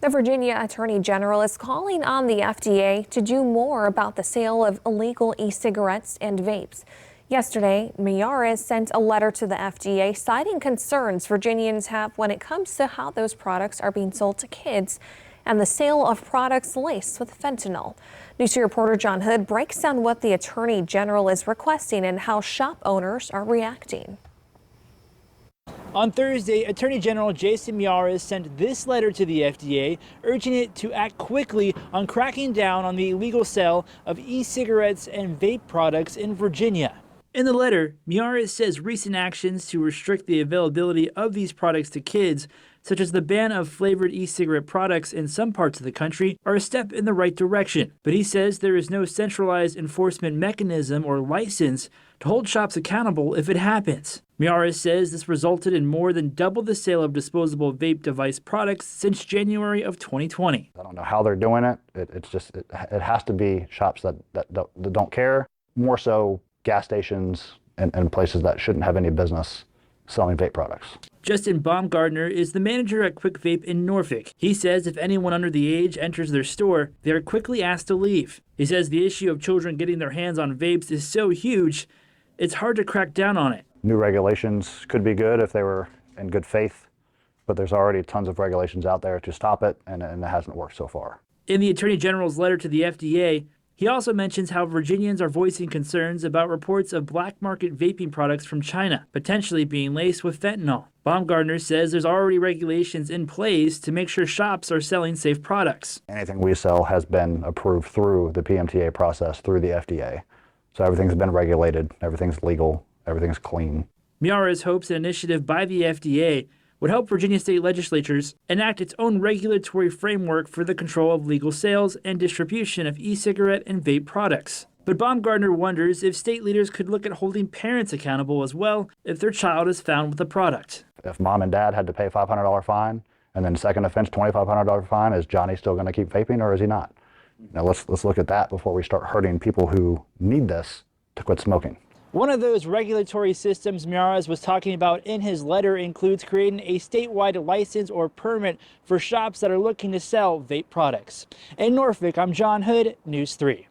The Virginia Attorney General is calling on the FDA to do more about the sale of illegal e-cigarettes and vapes. Yesterday, Miyares sent a letter to the FDA citing concerns Virginians have when it comes to how those products are being sold to kids and the sale of products laced with fentanyl. News 2 reporter John Hood breaks down what the Attorney General is requesting and how shop owners are reacting. On Thursday, Attorney General Jason Miyares sent this letter to the FDA, urging it to act quickly on cracking down on the illegal sale of e-cigarettes and vape products in Virginia. In the letter, Miyares says recent actions to restrict the availability of these products to kids, such as the ban of flavored e-cigarette products in some parts of the country, are a step in the right direction. But he says there is no centralized enforcement mechanism or license to hold shops accountable if it happens. Miyares says this resulted in more than double the sale of disposable vape device products since January of 2020. I don't know how they're doing it. It has to be shops that don't care, more so gas stations and places that shouldn't have any business selling vape products. Justin Baumgartner is the manager at Quick Vape in Norfolk. He says if anyone under the age enters their store, they are quickly asked to leave. He says the issue of children getting their hands on vapes is so huge, it's hard to crack down on it. New regulations could be good if they were in good faith, but there's already tons of regulations out there to stop it, and it hasn't worked so far. In the Attorney General's letter to the FDA, he also mentions how Virginians are voicing concerns about reports of black market vaping products from China, potentially being laced with fentanyl. Baumgartner says there's already regulations in place to make sure shops are selling safe products. Anything we sell has been approved through the PMTA process, through the FDA. So everything's been regulated, everything's legal, everything's clean. Miyares hopes an initiative by the FDA would help Virginia state legislatures enact its own regulatory framework for the control of legal sales and distribution of e-cigarette and vape products. But Baumgartner wonders if state leaders could look at holding parents accountable as well if their child is found with the product. If mom and dad had to pay a $500 fine, and then second offense $2,500 fine, is Johnny still going to keep vaping or is he not? Now let's look at that before we start hurting people who need this to quit smoking. One of those regulatory systems Miyares was talking about in his letter includes creating a statewide license or permit for shops that are looking to sell vape products. In Norfolk, I'm John Hood, News 3.